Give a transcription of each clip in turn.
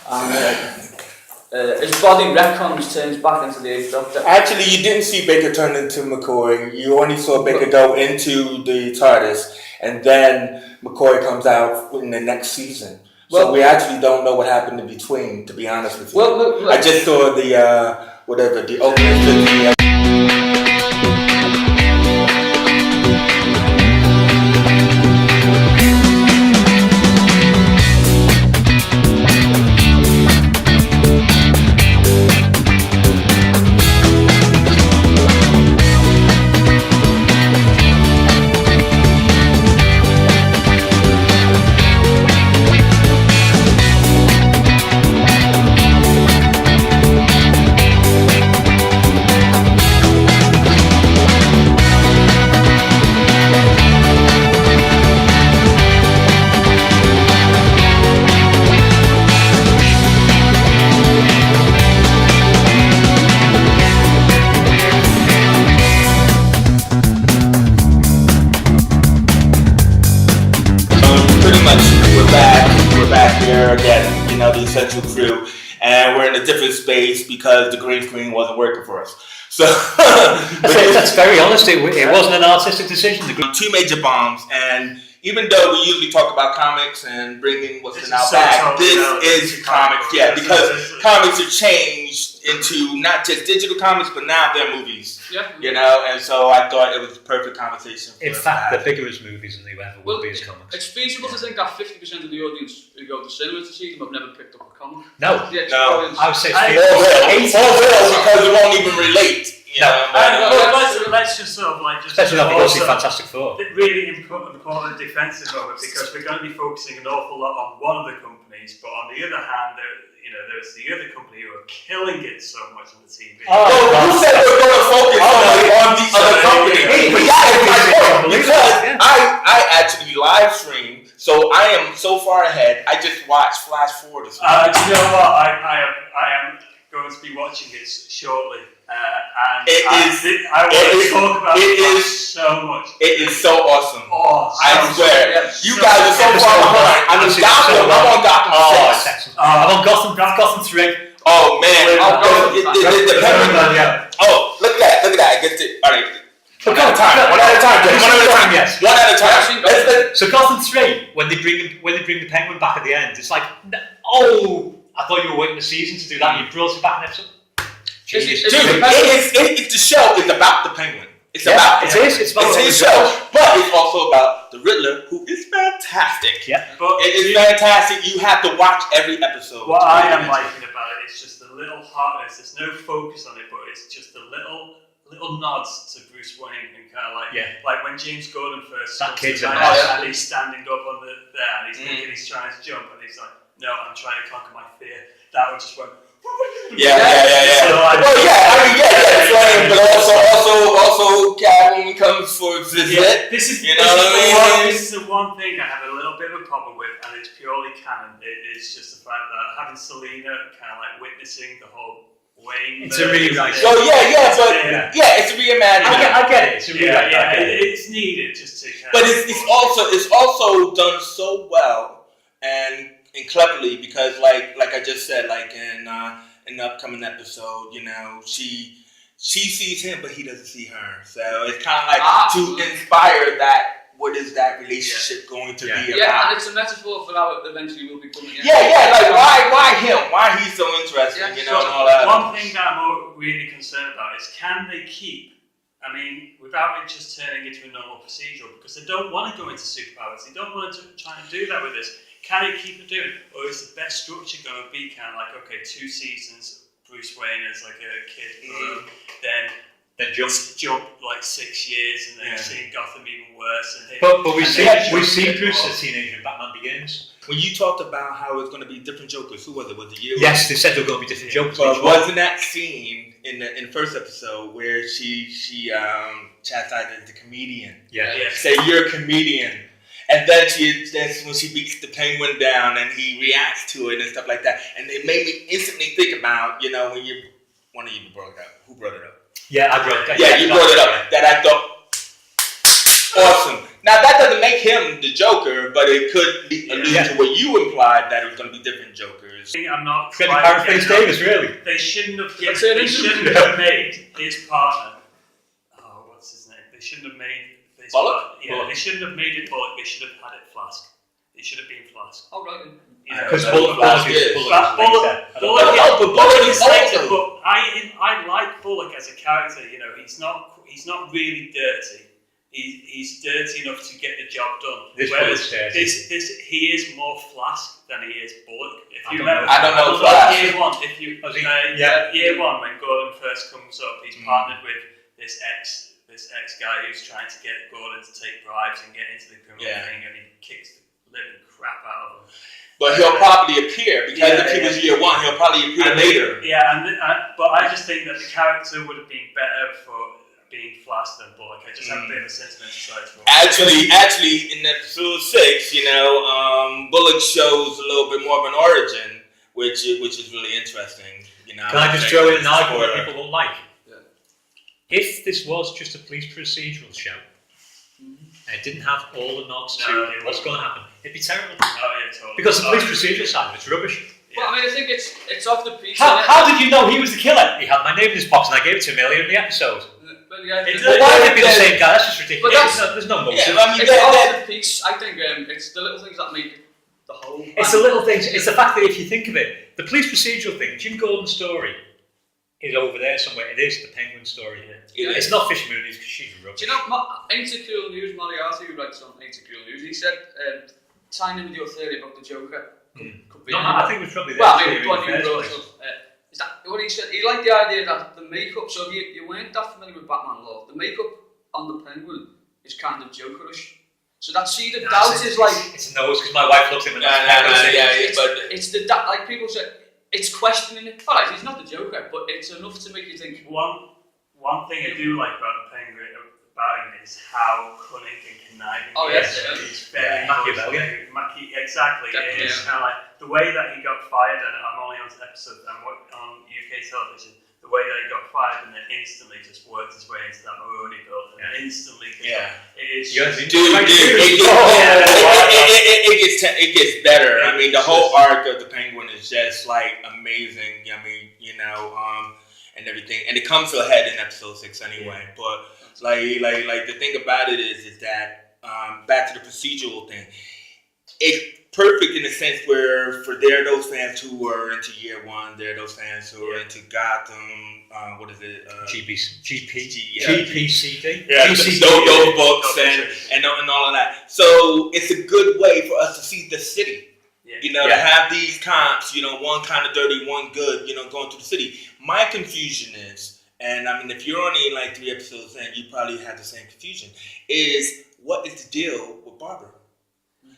And his body retcons turns back into the Eighth Doctor. Actually, you didn't see Baker turn into McCoy. You only saw Baker go into the TARDIS, and then McCoy comes out in the next season. So we actually don't know what happened in between, to be honest with you. I just saw the opening 50. Again, you know, the essential crew, and we're in a different space because the green screen wasn't working for us. So that's very honest. It wasn't an artistic decision. Two major bombs, and even though we usually talk about comics and bringing what's in our bag, this is comics, because comics have changed into not just digital comics, but now they're movies. Yeah. You know, and so I thought it was a perfect conversation. In fact, they're bigger as movies than they ever will be as comics. It's feasible to think that 50% of the audience who go to cinema to see them have never picked up a comic. No. I would say it's because it won't even relate. Let's just sort of like especially not because Fantastic Four. Really important defensive of it, because we're going to be focusing an awful lot on one of the companies, but on the other hand, there's the other company who are killing it so much on the TV. Who said we're going to focus on the other company? Because I actually live stream, so I am so far ahead. I just watched Flash Forward this week. Do you know what? I am going to be watching it shortly. And I want to talk about it so much. It is so awesome. I swear. You so guys are so far behind. I'm on Gotham 6. I'm on Gotham 3. Oh man. The Penguin. Oh, look at that. I get it. Alright. One at a time. So Gotham 3, when they bring the Penguin back at the end, it's like, I thought you were waiting a season to do that. You brought it back an episode. It's the show is about the Penguin. It's about his show, but it's also about the Riddler, who is fantastic. Yeah, but it is fantastic. You have to watch every episode. What I am liking about it is just the little heartness. There's no focus on it, but it's just the little nods to Bruce Wayne and kind of like when James Gordon first comes to and he's standing up on there and he's thinking he's trying to jump and he's like, no, I'm trying to conquer my fear. That would just went. Yeah. But also Catwoman comes for visit. This is the one thing I have a little bit of a problem with, and it's purely canon. It is just the fact that having Selina kind of like witnessing the whole Wayne. It's a really nice. So it's a reimagining. I get it. It's a it's needed just to. But it's also done so well and cleverly, because like I just said, like in the upcoming episode, you know, she sees him but he doesn't see her, so it's kind of like to inspire that. What is that relationship going to be about? Yeah, and it's a metaphor for how it eventually will be coming in. Like why him? Why he's so interesting? And all that. One thing that I'm really concerned about is, can they keep? I mean, without it just turning into a normal procedural, because they don't want to go into superpowers. They don't want to try and do that with this. Can it keep it doing? Or is the best structure going to be kind of like, okay, 2 seasons, Bruce Wayne as like a kid, then jump like 6 years, and then seeing Gotham even worse. But we've seen Bruce as a teenager in Batman Begins. When you talked about how it's going to be different Jokers, who was it? Was it you? Yes, they said there were going to be different Jokers. But wasn't that scene in the first episode where she chastised the comedian? Yeah. Say you're a comedian. And then that's when she beats the Penguin down and he reacts to it and stuff like that. And it made me instantly think about, you know, when one of you brought it up. Who brought it up? Yeah, I brought it up. Yeah, you brought it up. That I thought, awesome. Now that doesn't make him the Joker, but it could allude Yeah. to what you implied that it was going to be different Jokers. I'm not Freddy quite Paraphrase getting Davis, really. They shouldn't have Let's say they shouldn't have made his partner. Oh, what's his name? They shouldn't have made his Bullock? partner. Yeah, Bullock. they shouldn't have made it Bullock. They should have had it Flask. It should have been Flask. Oh, right. You know, Because Yeah, Bullock Flask is is. Bullock. Bullock but Bullock is later, also- but I like Bullock as a character. You know, he's not really dirty. He's dirty enough to get the job done. This Whereas Bullock's dirty. he is more Flask than he is Bullock. If you I don't remember, know. I don't know although Flask. year one, if you Was he- year one when Gordon first comes up, he's partnered with this ex guy who's trying to get Gordon to take bribes and get into the criminal Yeah. thing, and he kicks the living crap out of him. But he'll probably appear because Yeah, if he yeah. was year one, he'll probably appear later. Yeah, but I just think that the character would have been better for being Flask than Bullock. I just have a bit of a sentimental side for him. Actually, in episode 6, Bullock shows a little bit more of an origin, which is really interesting. Can I just throw in an argument Spoiler. people won't like? Yeah. If this was just a police procedural show, and it didn't have all the nods No, to it what's wouldn't. going to happen, it'd be terrible. Oh yeah, totally. Because the police Oh, procedural side of it's rubbish. Well, I mean, I think it's off the piece. How did you know he was the killer? He had my name in his box and I gave it to him earlier in the episode. Well, yeah, It it's does- Why would it be the same guy? That's just ridiculous. But There's no motive. Yeah, I mean, off the piece. I think it's the little things that make the whole. It's the little things. It's the fact that if you think of it, the police procedural thing, Jim Gordon's story is over there somewhere. It is the Penguin story. Yeah. It's not Fish Mooney's because she's rubbish. Do you know, Ain't It Cool News, Moriarty, who writes on Ain't It Cool News, he said, tying in with your theory about the Joker. Could be No, anyone. I think it was probably Well, I their mean, theory what in you the brought first up, place. is that what he said? He liked the idea that the makeup, so if you weren't that familiar with Batman lore, the makeup on the Penguin is kind of Jokerish. So that seed of doubt is like, It's a nose because my wife looks at him and it's the doubt, like people say, it's questioning it. Alright, he's not the Joker, but it's enough to make you think, One thing I do like about the Penguin about him is how cunning and conniving Oh, he yes, is. yeah. He's very Machiavellian. Exactly. Definitely, It is yeah. kind of like the way that he got fired, and I'm only on episode on UK television. The way that he got fired and then instantly just worked his way into that Mahoney build and instantly. Yeah. It is. Yeah, just- Dude, it gets better. I mean, the whole arc of the Penguin is just like amazing. I mean, and everything, and it comes to a head in episode 6 anyway. But like the thing about it is that back to the procedural thing, it's perfect in the sense where there are those fans who are into year one, there are those fans who are into Gotham. What is it? GPCD. Yeah, GCD. those books and all of that. So it's a good way for us to see the city. To have these comps, one kind of dirty, one good, going through the city. My confusion is, and I mean, if you're only like 3 episodes in, you probably have the same confusion, is what is the deal with Barbara?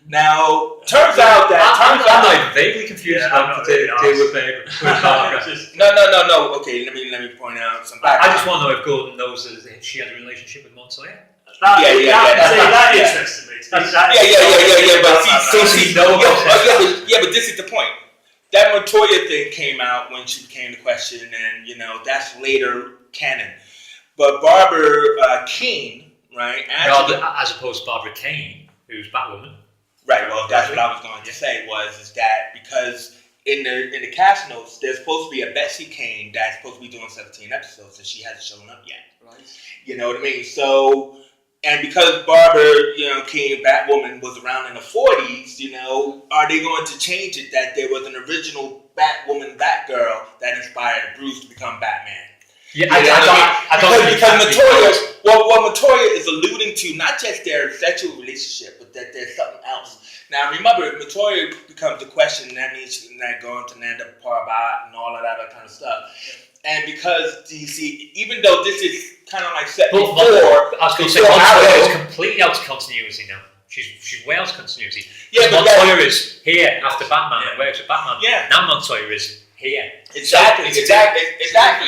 Now, turns out I'm like vaguely confused Yeah, about I'm the not deal really with Barbara. No. Okay, let me point out some I background. just want to know if Gordon knows that she had a relationship with Montoya. That interested me. But this is the point. That Montoya thing came out when she became the Question, and that's later canon. But Barbara Keane, right? As opposed to Barbara Kane, who's Batwoman. Right. Well, that's what I was going to say. Is that because in the cast notes, there's supposed to be a Betsy Kane that's supposed to be doing 17 episodes, and she hasn't shown up yet. right? You know what I mean? So, and because Barbara, Keane, Batwoman was around in the 40s, are they going to change it that there was an original Batwoman, Batgirl that inspired Bruce to become Batman? Yeah, Because Montoya, what Montoya is alluding to, not just their sexual relationship, but that there's something else. Now, remember, if Montoya becomes the Question, that means she's not going to Nanda Parbat and all of that other kind of stuff. And because DC, even though this is kind of like set before, I was going to say Montoya Arrow, is completely out of continuity now. She's way out of continuity. Yeah, but Montoya is here after Batman, Yeah. where it's Batman. Yeah. Now Montoya is here. Exactly.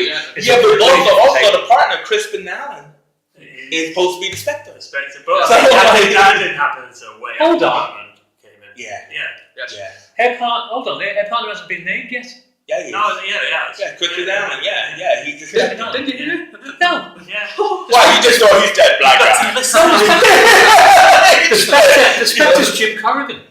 Yeah. Yeah, but also the partner, Crispin Allen, is supposed to be the Spectre. But So- that didn't happen until way Hold after on. Batman came in. Yeah. Yes. Her partner hasn't been named yet. Yeah, he No, is. Yeah, Crispin Allen. Yeah, he's the Spectre. Didn't you hear? No. Yeah. Why, you just thought he's that black guy? The Spectre's Jim Corrigan.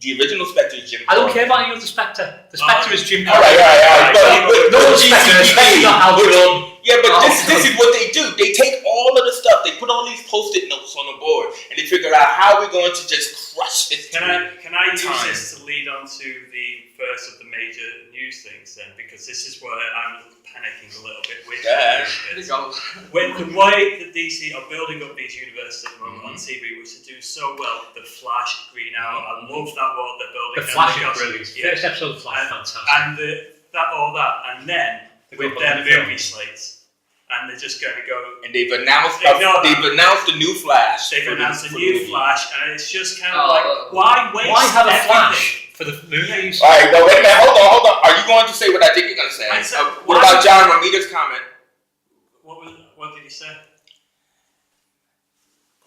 The original Spectre is Jim. I don't care about any other Spectre. The Spectre is Jim All Corrigan. right. But No GCPD, Spectre, not Al Jordan. yeah, but this is what they do. They take all of the stuff, they put all these post-it notes on the board, and they figure out how we're going to just crush this. Can I use time. this to lead on to the first of the major news things then? Because this is where I'm panicking a little bit with Yeah. There you go. when the way the DC are building up these universes at the moment on TV, which are doing so well, the Flash, Green Arrow, I love that world they're building. The and Flash they is got- brilliant. yeah. First episode of Flash, fantastic. And and then with their movie slates, and they're just going to go. And they've announced Ignore that. they've announced a new Flash. They've for the- announced a for the new movie. Flash, and it's just kind of Oh. like, why waste? Why have a everything? Flash for the movies? All right, well, wait a minute. Hold on. Are you going to say what I think you're going to say? I said- What about John Romita's comment? What did he say?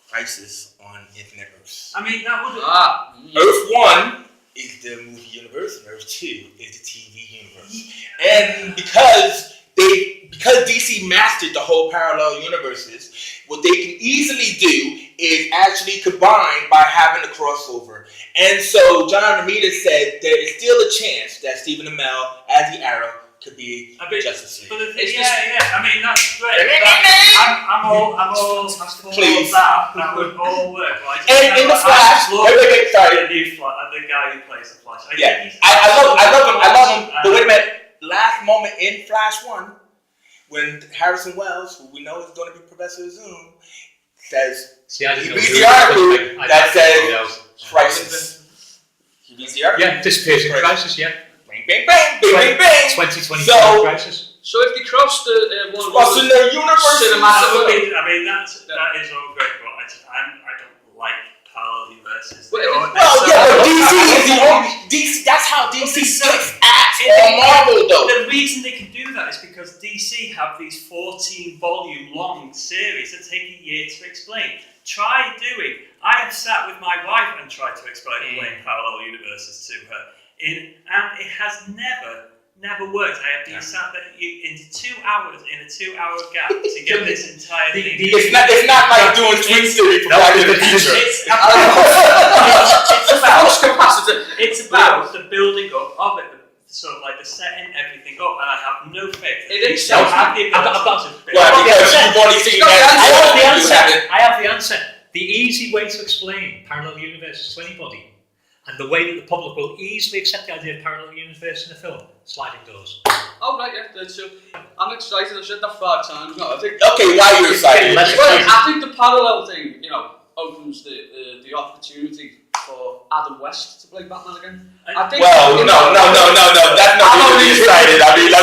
Crisis on Infinite Earths. I mean, that would. Earth 1 is the movie universe, and Earth 2 is the TV universe. And because DC mastered the whole parallel universes, what they can easily do is actually combine by having a crossover. And so John Romita said there is still a chance that Stephen Amell, as the Arrow, could be Justice League. But the thing, It's I mean, that's great. I'm all for Please. that. That would all work. Like, And in the Flash, wait, sorry. the new Flash, the guy who plays the Flash. Yeah, think he's I love him. But and- wait a minute. Last moment in Flash 1, when Harrison Wells, who we know is going to be Professor Zoom, says See, I didn't he know reads who the it was, article but I that didn't know says who crisis. He reads the article. Yeah, disappears in crisis, yeah. Bang, bang, bang, bang, bang, bang. 2020 So- crisis. So if they cross the one Crossing the universe. Cinematic. I mean, that is all great, but I don't like parallel universes. Well, Well, yeah, but DC is the only DC. That's how DC kicks ass on Marvel, though. The reason they can do that is because DC have these 14-volume long series that take a year to explain. Try doing. I have sat with my wife and tried to explain parallel universes to her, and it has never worked. I have been sat there into 2 hours in a 2-hour gap to get this entire thing. It's not like doing Twin City for Back to the Future. It's about the building up of it, sort of like the setting everything up, and I have no faith. It is don't so- have the ability to build. Well, because you've only seen that. I have the answer. The easy way to explain parallel universes to anybody, and the way that the public will easily accept the idea of parallel universe in a film, sliding doors. Oh right, yeah, that's true. I'm excited. I've said that 5 times. No, I think. Okay, why are you excited? Let's Well, explain. I think the parallel thing, opens the opportunity for Adam West to play Batman again. I think. Well, no. That's not I'm really only excited. I mean.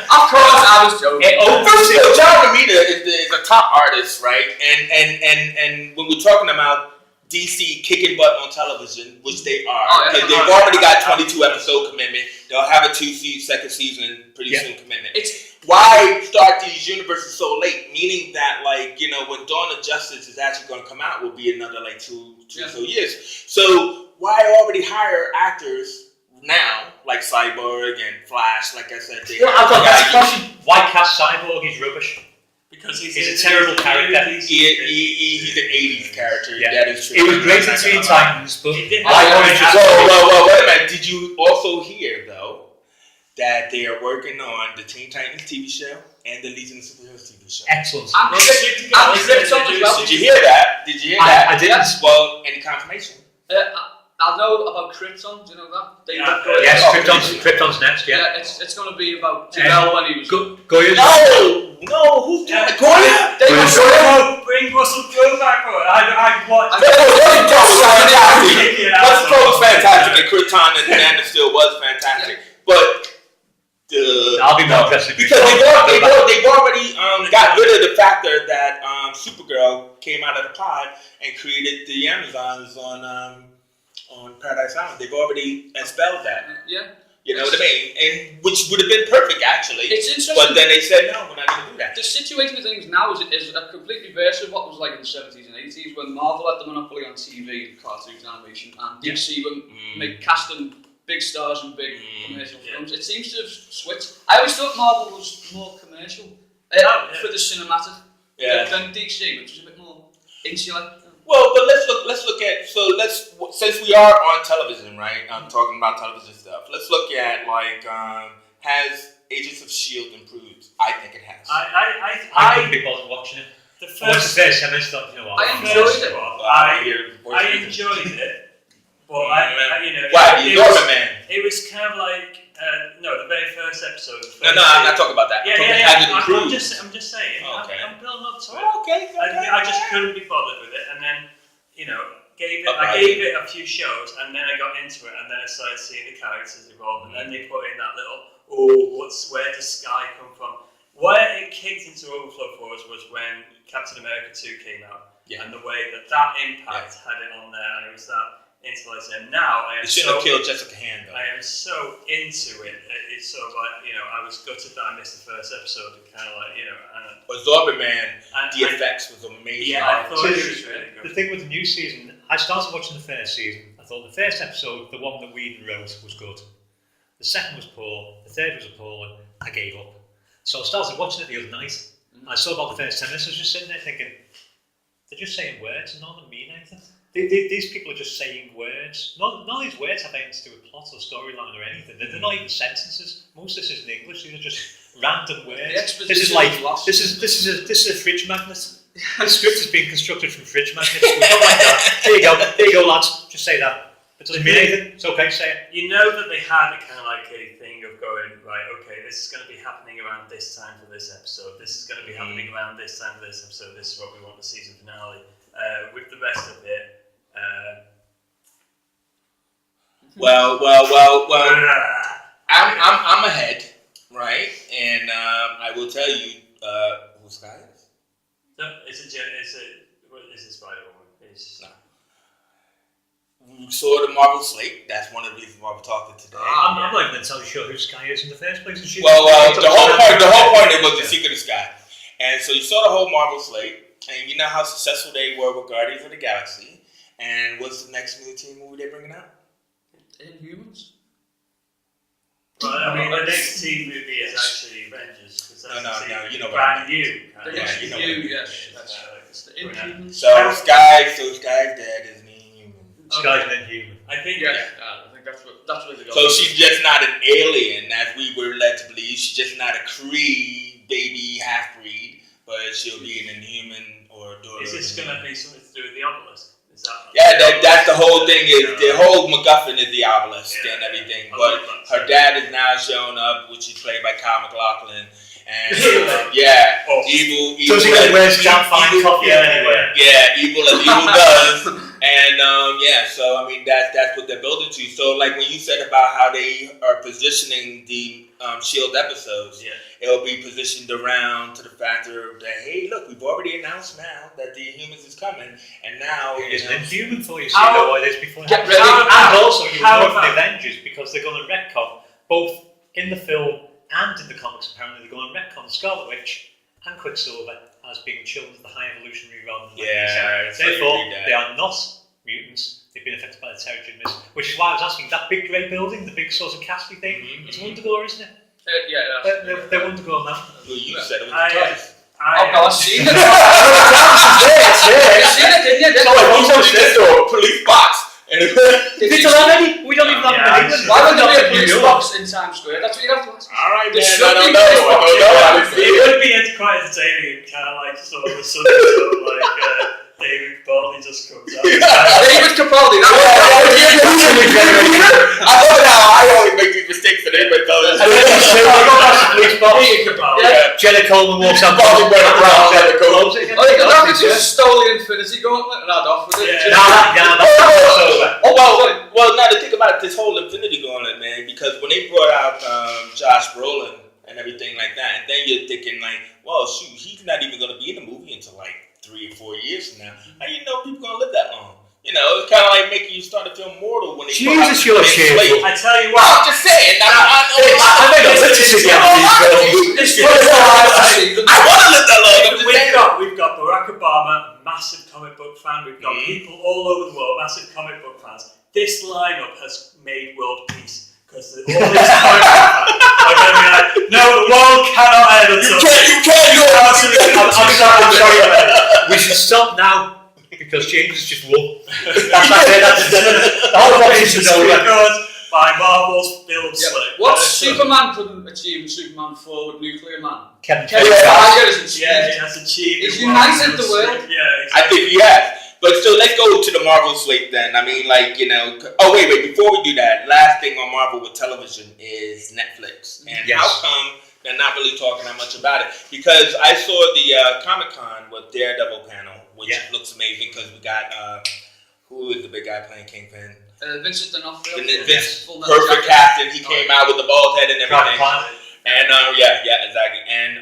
Of course, I was joking. It opens First of it. all, John Romita is a top artist, right? And when we're talking about DC kicking butt on television, which they are, Oh, yeah. because they've already got 22 episode commitment. They'll have a second season pretty soon commitment. It's Why start these universes so late? Meaning that, when Dawn of Justice is actually going to come out, will be another two or so years. So why already hire actors now, like Cyborg and Flash? Like I said, I've got that question. Why cast Cyborg? He's rubbish. Because he's a terrible character. He's an 80s character. Yeah. That is true. He was great in Teen Titans, but He did why have Orange a- is Whoa, wait a minute. Did you also hear, though, that they are working on the Teen Titans TV show and the Legion of Superheroes TV show? excellent. I'm Krypton as well. Did you hear that? I didn't. Well, any confirmation? I know about Krypton. Do you know that? Yeah. Yes, Oh, Krypton's next, yeah. It's going to be about Jor-El when he was. Goya's No, who's doing Yeah. it? Goya? They were Goya? Bring Russell Crowe back for it. I watched. Russell Crowe was fantastic, and Krypton and Man of Steel was fantastic. But I'll be more interested. because they've already got rid of the factor that Supergirl came out of the pod and created the Amazons on Paradise Island. They've already expelled that. Yeah. You know what I mean? And which would have been perfect actually. It's interesting. But then they said no, we're not going to do that. The situation of things now is a complete reverse of what was like in the 70s and 80s when Marvel had the monopoly on TV, cartoons, animation, and DC were casting big stars and big commercial films. It seems to have switched. I always thought Marvel was more commercial for the cinematic than DC, which is a bit more insular. Well, but let's look at since we are on television, right? I'm talking about television stuff. Let's look at has Agents of S.H.I.E.L.D. improved? I think it has. I couldn't be bothered watching it. The I watched first, the first 10 minutes, thought, you know what? I enjoyed it. I enjoyed it, but Why? The Norman Man. It was kind of like the very first episode. No, I'm not talking about that. Yeah, I'm just saying. Okay. I'm building up to it. Okay. I just couldn't be bothered with it, and then I gave it a few shows, and then I got into it, and then I started seeing the characters evolve, and then they put in that little where does Sky come from? Where it kicked into overflow for us was when Captain America 2 came out, and the way that impact had it on there, and it was that intellect. And now I am shouldn't have killed Jessica Hand though. I am so into it. It's sort of like I was gutted that I missed the first episode, and kind of like But Zorba Man, the effects was amazing. Yeah, I thought it was really good. The thing with the new season, I started watching the first season. I thought the first episode, the one that Whedon wrote, was good. The second was poor. The third was appalling. I gave up. So I started watching it the other night. I saw about the first 10 minutes. I was just sitting there thinking, they're just saying words and none of them mean anything. These people are just saying words. None of these words have anything to do with plot or storyline or anything. They're not even sentences. Most of this isn't English. These are just random words. This is like this is a fridge magnet. The script is being constructed from fridge magnets. We don't like that. There you go, lads. Just say that. It doesn't mean anything. It's okay. Say it. You know that they had a kind of like a thing of going, right, okay, this is going to be happening around this time for this episode. This is going to be happening around this time for this episode. This is what we want the season finale. With the rest of it. Well. I'm ahead, right? And I will tell you who Sky is. No, it's a Spider-Woman. It's not. We saw the Marvel slate. That's one of the reasons why we're talking today. I'm not even entirely sure who Sky is in the first place. The whole point it was the Secret of Sky. And so you saw the whole Marvel slate, and you know how successful they were with Guardians of the Galaxy. And what's the next movie they're bringing out? Inhumans. Well, I mean, the next team movie is actually Avengers. No, you know what brand I mean. new. Yes. It's the Inhumans. So Sky's dead, isn't he? Sky's an Inhuman. I think I think that's what they got. So she's just not an alien, as we were led to believe. She's just not a Kree baby half-breed, but she'll be an Inhuman or a daughter. Is this going to be something to do with the obelisk? Is that? Yeah, that's the whole thing. Is the whole MacGuffin is the obelisk and everything. But her dad is now showing up, which is played by Kyle MacLachlan. And evil. So she wears John Fine coffee anywhere. Yeah, evil as evil does. And so I mean that's what they're building to. So like when you said about how they are positioning the S.H.I.E.L.D. episodes, it'll be positioned around to the factor that hey, look, we've already announced now that the Inhumans is coming, and now it's an Inhuman for you. See how it is before. Get ready. And also you know for the Avengers because they're going to retcon both in the film and in the comics. Apparently they're going to retcon Scarlet Witch and Quicksilver as being children of the high evolutionary rather than therefore they are not mutants. They've been affected by the Terrigen Mist, which is why I was asking that big grey building, the big sort of castle thing. It's Wundagore, isn't it? They're Wundagore now. Well, you said it was twice. I've seen it. You've seen it, didn't you? So like, this door, police box. Did you have any? We don't even have any. Why would there be a police box in Times Square? That's what you have to ask. All right, man. I don't know. It would be quite entertaining, kind of like sort of a sudden sort of like David Capaldi just comes out. David Capaldi. I love how I always make these mistakes and everybody does it. Jenna Coleman walks out. That just stole the Infinity Gauntlet and had off with it. Well, now to think about this whole Infinity Gauntlet, man, because when they brought out Josh Brolin and everything like that, and then you're thinking like, well, shoot, he's not even going to be in the movie until like 3 or 4 years from now. How do you know people going to live that long? You know, it's kind of like making you start to feel mortal when they Jesus, you're cheerful. I tell you what. I'm just saying. I want to live that long. We've got Barack Obama, massive comic book fan. We've got people all over the world, massive comic book fans. This lineup has made world peace because all these comic book fans are going to be like, no, the world cannot end until You can't. I'm sorry. We should stop now. because James has just won. That's the whole competition's over. Because by Marvel's film slip. What Superman couldn't achieve in Superman 4 with Nuclear Man? Kevin Kevin Feige. Feige has achieved. Yeah, he has achieved. He's it. united the world. Yeah, I think he has. But so let's go to the Marvel slate then. I mean, like, you know. Oh, wait. Before we do that, last thing on Marvel with television is Netflix. And Yes. how come they're not really talking that much about it? Because I saw the Comic-Con with Daredevil panel, which looks amazing because we got, who is the big guy playing Kingpin? Vincent D'Onofrio. Vince, Full Metal perfect Jacket. casting. He came out with the bald head and everything. And, yeah, exactly. And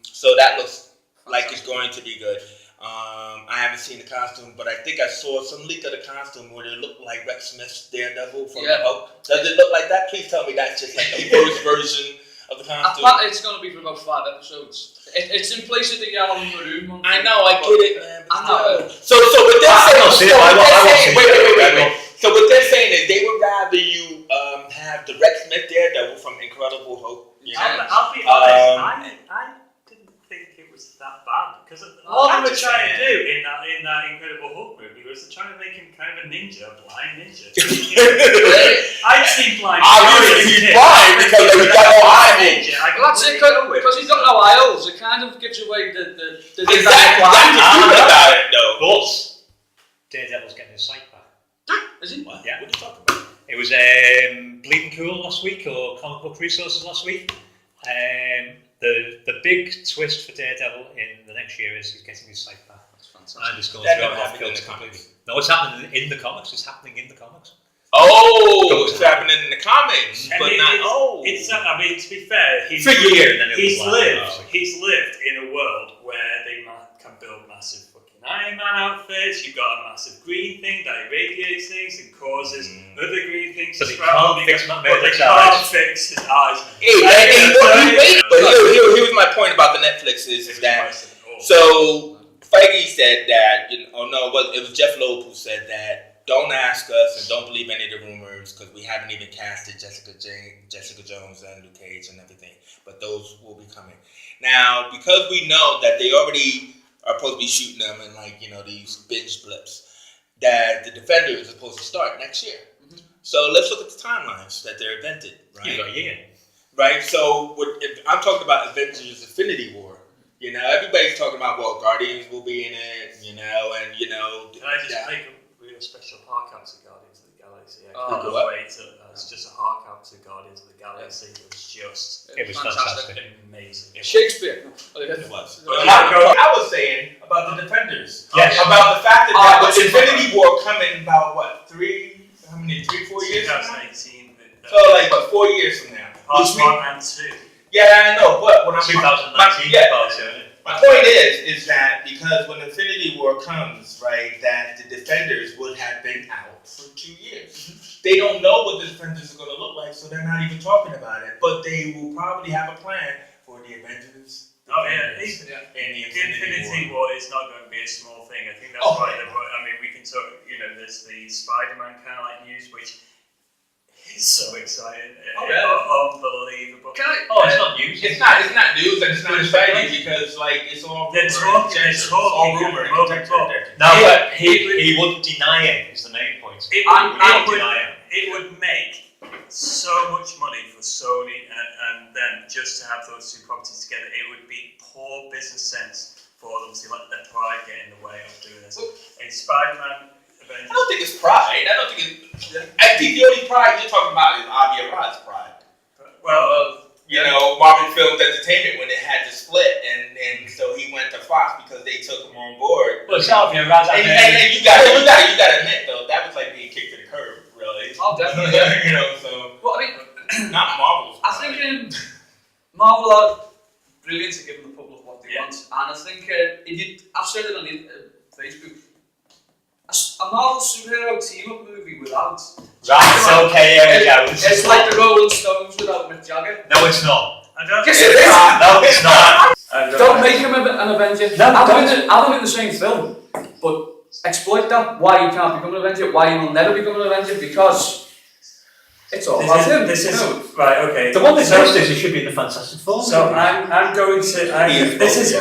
so that looks like it's going to be good. I haven't seen the costume, but I think I saw some leak of the costume where it looked like Rex Smith's Daredevil from the Hulk. Does it look like that? Please tell me that's just like the first version of the costume. It's going to be for about 5 episodes. It's in place of the yellow and maroon one. I know, I get it, man. I know. So what they're saying, wait. So what they're saying is they would rather you have the Rex Smith Daredevil from Incredible Hulk. You know? I'll be honest, I didn't think it was that bad because all they were trying to do in that Incredible Hulk movie was they're trying to make him kind of a ninja, a blind ninja. I'd seen blind. Obviously he's blind because he's got no eyes. Well, that's it, because he's got no aisles. It kind of gives away the Exactly. That's stupid about it, though. But Daredevil's getting his sight back. Is he? What? Yeah. What are you talking about? It was Bleeding Cool last week, or Comic Book Resources last week. The big twist for Daredevil in the next year is he's getting his sight back. That's fantastic. And it's going That to go never off happened in kilter the completely. comics. No, it's happening in the comics. It's happening in the comics. Oh, it's happening in the comics, And but it- not. it's- Oh, It's. I mean, to be fair, For a year, and then it he's was like, lived. oh. He's lived in a world where they can build massive fucking Iron Man outfits. You've got a massive green thing that irradiates things and causes other green things But to they sprout. can't fix But Murdoch's they can't eyes. fix his eyes. But here was my point about the Netflix is that. So Feige said that, it was Jeff Loeb who said that. Don't ask us and don't believe any of the rumors because we haven't even casted Jessica Jones and Luke Cage and everything. But those will be coming. Now, because we know that they already are supposed to be shooting them in these binge blips, that the Defenders are supposed to start next year. Mm-hmm. So let's look at the timelines that they're invented, right? You've got a year. Right, so if I'm talking about Avengers Infinity War. Everybody's talking about, Guardians will be in it, Can I just make a real special hark out to Guardians of the Galaxy? It's just a hark out to Guardians of the Galaxy. It was fantastic. Amazing. Shakespeare. It was. I was saying about the Defenders. Yes. About the fact that with Infinity War coming about 4 years from now? 2018. So 4 years from now. Part 1 and 2. Yeah, I know, but when I'm 2019. my point is that because when Infinity War comes, right, that the Defenders would have been out for 2 years. They don't know what the Defenders are going to look like, so they're not even talking about it. But they will probably have a plan for the Avengers. Oh yeah, and the the Infinity War is not going to be a small thing. I think that's why. We can talk. There's the Spider-Man kind of news, which is so exciting. Unbelievable. It's not news. It's not news and it's not exciting because it's all They're rumor. talking. It's all rumor. at the moment, but No, but he wouldn't deny it, is the main point. It would make so much money for Sony and them just to have those two properties together. It would be poor business sense for them to let their pride get in the way of doing this. In Spider-Man, Avengers. I don't think it's pride. I think the only pride you're talking about is Avi Arad's pride. Marvel Films Entertainment when it had to split, and so he went to Fox because they took him on board. Well, it's Avi Arad. And you gotta admit though, that was like being kicked to the curb, really. Oh, definitely. So Well, not Marvel's I pride. think Marvel are brilliant at giving the public what they want, and I think I've said it on Facebook. A Marvel superhero team-up movie without. Right, okay, here we go. It's like the Rolling Stones without Mick Jagger. No, it's not. Yes, it is. No, it's not. Don't make him an Avenger. No, have him in the same film, but exploit that. Why he can't become an Avenger? Why he will never become an Avenger? Because It's all about him. This is right. Okay. The one thing most is he should be in the Fantastic Four. So I'm going to. This is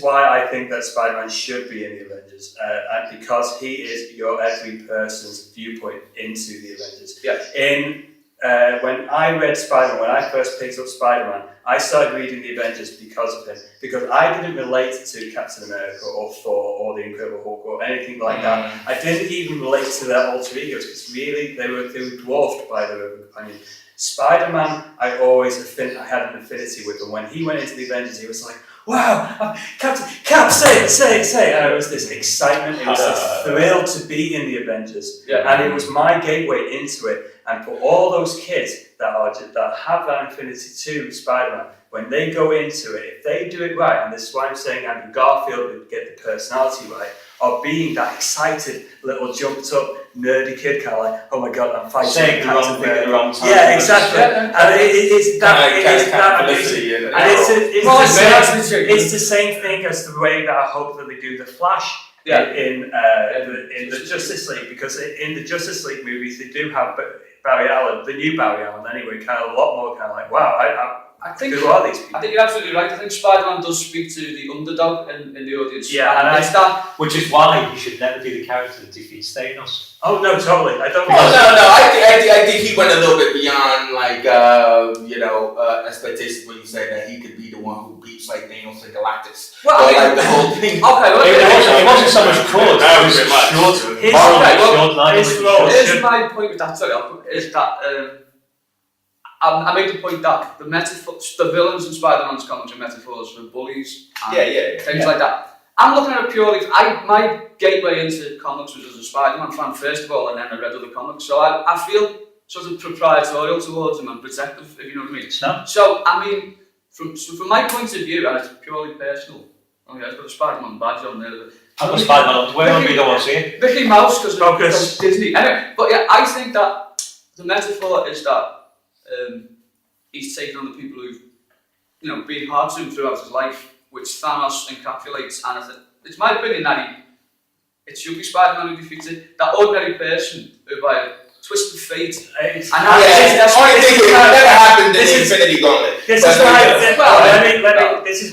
why I think that Spider-Man should be in the Avengers, and because he is your every person's viewpoint into the Avengers. Yeah. When I read Spider-Man, when I first picked up Spider-Man, I started reading the Avengers because of him. Because I didn't relate to Captain America or Thor or the Incredible Hulk or anything like that. I didn't even relate to their alter egos because really they were dwarfed by their other companion. Spider-Man, I had an affinity with him. When he went into the Avengers, he was like, wow, Cap, say it. And it was this excitement, it was this thrill to be in the Avengers. Yeah. And it was my gateway into it. And for all those kids that have that affinity to Spider-Man, when they go into it, if they do it right, and this is why I'm saying Andrew Garfield would get the personality right, of being that excited little jumped up nerdy kid, kind of like, oh my god, I'm fighting. Saying the wrong thing at the wrong time. Yeah, exactly. And it's the same thing as the way that I hope that they do the Flash in the Justice League, because in the Justice League movies they do have Barry Allen, the new Barry Allen anyway, kind of a lot more kind of like, wow, I think who are these people? I think you're absolutely right. I think Spider-Man does speak to the underdog in the audience. Yeah, and it's that. Which is why you should never do the character that defeats Thanos. Oh no, totally. I don't. No. I think he went a little bit beyond expectations when you say that he could be the one who beats like Thanos and Galactus. Well, or like the whole thing. It wasn't so much cause. Here's my point with that. Is that I made the point that the villains in Spider-Man's comics are metaphors for bullies and things like that. I'm looking at it purely. My gateway into comics was as a Spider-Man fan first of all, and then I read other comics. So I feel sort of proprietorial towards him and protective, if you know what I mean. No. So I mean, from my point of view, and it's purely personal. Okay, I've got a Spider-Man badge on there. I've got Spider-Man on. Where we don't want to see it. Mickey Mouse because Disney. Anyway, but yeah, I think that the metaphor is that he's taken on the people who've been hard to him throughout his life, which Thanos encapsulates. And it's my opinion that it should be Spider-Man who defeats it. That ordinary person who by a twist of fate. This never happened in the Infinity Gauntlet. This is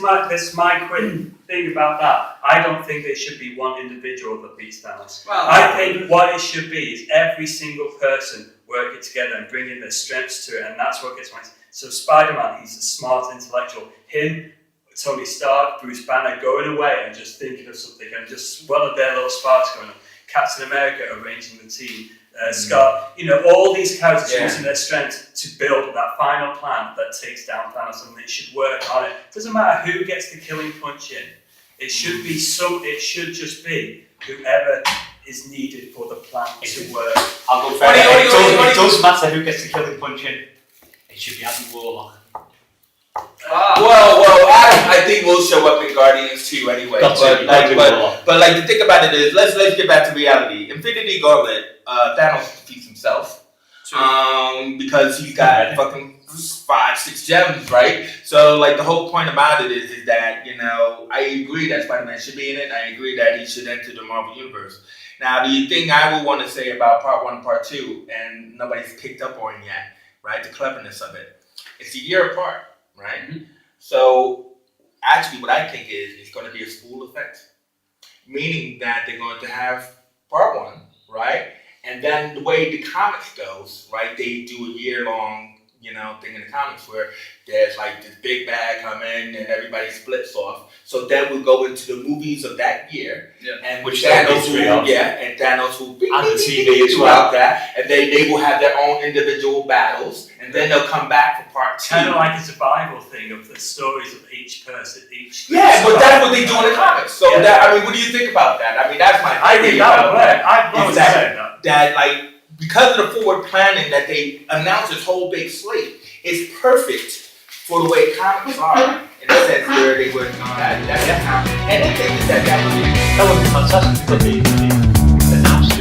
my quick thing about that. I don't think there should be one individual that beats Thanos. Well, I think what it should be is every single person working together and bringing their strengths to it, and that's what gets my. So Spider-Man, he's a smart intellectual. Him, Tony Stark, Bruce Banner going away and just thinking of something, and just one of their little sparks going on. Captain America arranging the team. Scott, all these characters using their strength to build that final plan that takes down Thanos, and it should work on it. Doesn't matter who gets the killing punch in. It should be It should just be whoever is needed for the plan to work. I'll go further. It does matter who gets the killing punch in. It should be Adam Warlock. Well, Adam, I think will show up in Guardians 2 anyway. But the thing about it is, let's get back to reality. Infinity Gauntlet, Thanos defeats himself because he's got fucking 5-6 gems, right? So the whole point about it is that I agree that Spider-Man should be in it. I agree that he should enter the Marvel Universe. Now, the thing I would want to say about Part 1 and Part 2, and nobody's picked up on yet, right? The cleverness of it. It's a year apart. Right? Mm-hmm. So, actually, what I think is it's going to be a spool effect. Meaning that they're going to have Part 1, right? And then the way the comics goes, right? They do a year-long, thing in the comics where there's this big bag come in and everybody splits off. So then we'll go into the movies of that year. Yeah. And which Thanos will be on the TV as well. That, and they will have their own individual battles. And then they'll come back for Part 2. Kind of like a survival thing of the stories of each person, Yeah, but that's what they do in the comics. So what do you think about that? That's my I think that would work. I've always said that because of the forward planning that they announced this whole big slate, it's perfect for the way comics are in the sense where they were that's and the thing is that would be fantastic because they announced it.